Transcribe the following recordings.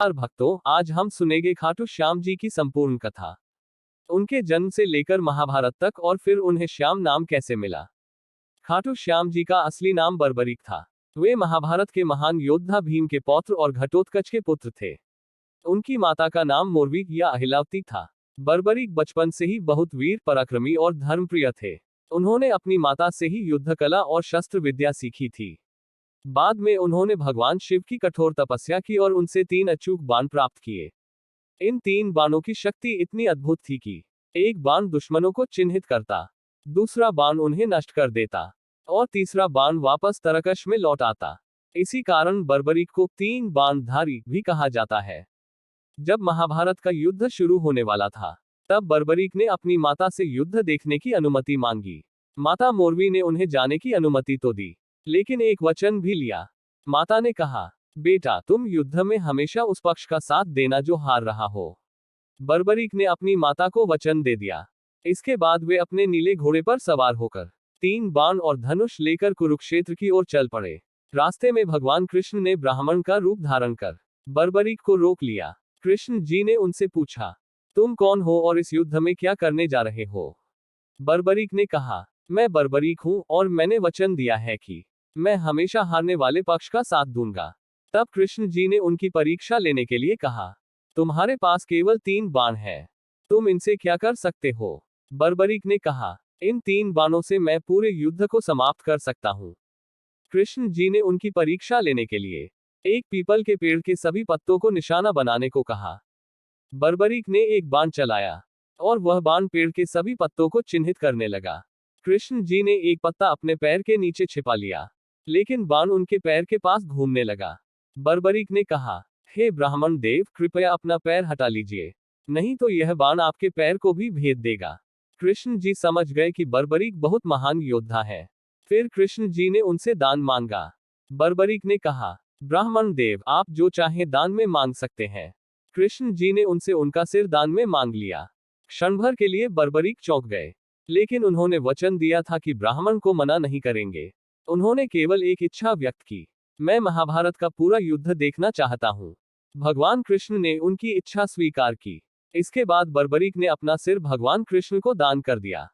नमस्कार भक्तों, आज हम सुनेंगे खाटू श्याम जी की संपूर्ण कथा। उनके जन्म से लेकर महाभारत तक और फिर उन्हें श्याम नाम कैसे मिला। खाटू श्याम जी का असली नाम बर्बरीक था। वे महाभारत के महान योद्धा भीम के पौत्र और घटोत्कच के पुत्र थे। उनकी माता का नाम मोरवी या अहिलावती था। बर्बरीक बचपन से ही बहुत वीर पराक्रमी और धर्मप्रिय थे। उन्होंने अपनी माता से ही युद्ध कला और शस्त्र विद्या सीखी थी। बाद में उन्होंने भगवान शिव की कठोर तपस्या की और उनसे 3 अचूक बाण प्राप्त किए। इन 3 बाणों की शक्ति इतनी अद्भुत थी कि एक बाण दुश्मनों को चिन्हित करता, दूसरा बाण उन्हें नष्ट कर देता और तीसरा बाण वापस तरकश में लौट आता। इसी कारण बर्बरीक को 3 बाणधारी भी कहा जाता है। जब महाभारत का युद्ध शुरू होने वाला था, तब बर्बरीक ने अपनी माता से युद्ध देखने की अनुमति मांगी। माता मोरवी ने उन्हें जाने की अनुमति तो दी, लेकिन एक वचन भी लिया। माता ने कहा, बेटा, तुम युद्ध में हमेशा उस पक्ष का साथ देना जो हार रहा हो। बर्बरीक ने अपनी माता को वचन दे दिया। इसके बाद वे अपने नीले घोड़े पर सवार होकर 3 बाण और धनुष लेकर कुरुक्षेत्र की ओर चल पड़े। रास्ते में भगवान कृष्ण ने ब्राह्मण का रूप धारण कर बर्बरीक को रोक लिया। कृष्ण जी ने उनसे पूछा, तुम कौन हो और इस युद्ध में क्या करने जा रहे हो। बर्बरीक ने कहा, मैं बर्बरीक हूं और मैंने वचन दिया है कि मैं हमेशा हारने वाले पक्ष का साथ दूंगा। तब कृष्ण जी ने उनकी परीक्षा लेने के लिए कहा, तुम्हारे पास केवल 3 बाण हैं, तुम इनसे क्या कर सकते हो। बर्बरीक ने कहा, इन 3 बाणों से मैं पूरे युद्ध को समाप्त कर सकता हूं। कृष्ण जी ने उनकी परीक्षा लेने के लिए एक पीपल के पेड़ के सभी पत्तों को निशाना बनाने को कहा। बर्बरीक ने एक बाण चलाया और वह बाण पेड़ के सभी पत्तों को चिन्हित करने लगा। कृष्ण जी ने एक पत्ता अपने पैर के नीचे छिपा लिया, लेकिन बाण उनके पैर के पास घूमने लगा। बर्बरीक ने कहा, हे ब्राह्मण देव, कृपया अपना पैर हटा लीजिए, नहीं तो यह बाण आपके पैर को भी भेद देगा। कृष्ण जी समझ गए कि बर्बरीक बहुत महान योद्धा है। फिर कृष्ण जी ने उनसे दान मांगा। बर्बरीक ने कहा, ब्राह्मण देव, आप जो चाहें दान में मांग सकते हैं। कृष्ण जी ने उनसे उनका सिर दान में मांग लिया। क्षण भर के लिए बर्बरीक चौंक गए, लेकिन उन्होंने वचन दिया था कि ब्राह्मण को मना नहीं करेंगे। उन्होंने केवल एक इच्छा व्यक्त की, मैं महाभारत का पूरा युद्ध देखना चाहता हूं। भगवान कृष्ण ने उनकी इच्छा स्वीकार की। इसके बाद बर्बरीक ने अपना सिर भगवान कृष्ण को दान कर दिया।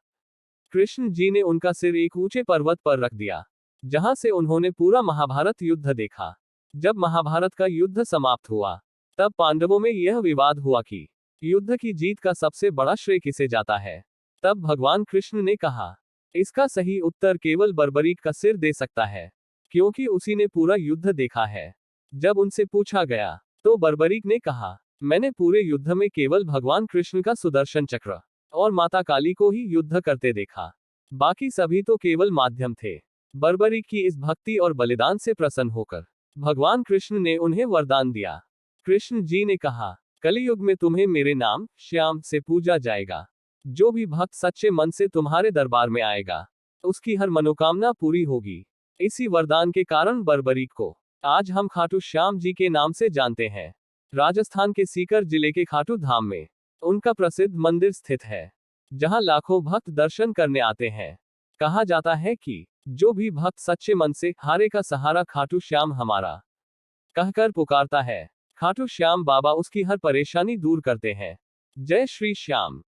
कृष्ण जी ने उनका सिर एक ऊंचे पर्वत पर रख दिया, जहां से उन्होंने पूरा महाभारत युद्ध देखा। जब महाभारत का युद्ध समाप्त हुआ, तब पांडवों में यह विवाद हुआ कि युद्ध की जीत का सबसे बड़ा श्रेय किसे जाता है। तब भगवान कृष्ण ने कहा, इसका सही उत्तर केवल बर्बरीक का सिर दे सकता है, क्योंकि उसी ने पूरा युद्ध देखा है। जब उनसे पूछा गया, तो बर्बरीक ने कहा, मैंने पूरे युद्ध में केवल भगवान कृष्ण का सुदर्शन चक्र और माता काली को ही युद्ध करते देखा, बाकी सभी तो केवल माध्यम थे। बर्बरीक की इस भक्ति और बलिदान से प्रसन्न होकर भगवान कृष्ण ने उन्हें वरदान दिया। कृष्ण जी ने कहा, कलियुग में तुम्हें मेरे नाम श्याम से पूजा जाएगा। जो भी भक्त सच्चे मन से तुम्हारे दरबार में आएगा, उसकी हर मनोकामना पूरी होगी। इसी वरदान के कारण बर्बरीक को आज हम खाटू श्याम जी के नाम से जानते हैं। राजस्थान के सीकर जिले के खाटू धाम में उनका प्रसिद्ध मंदिर स्थित है, जहां लाखों भक्त दर्शन करने आते हैं। कहा जाता है कि जो भी भक्त सच्चे मन से हारे का सहारा खाटू श्याम हमारा कहकर पुकारता है, खाटू श्याम बाबा उसकी हर परेशानी दूर करते हैं। जय श्री श्याम।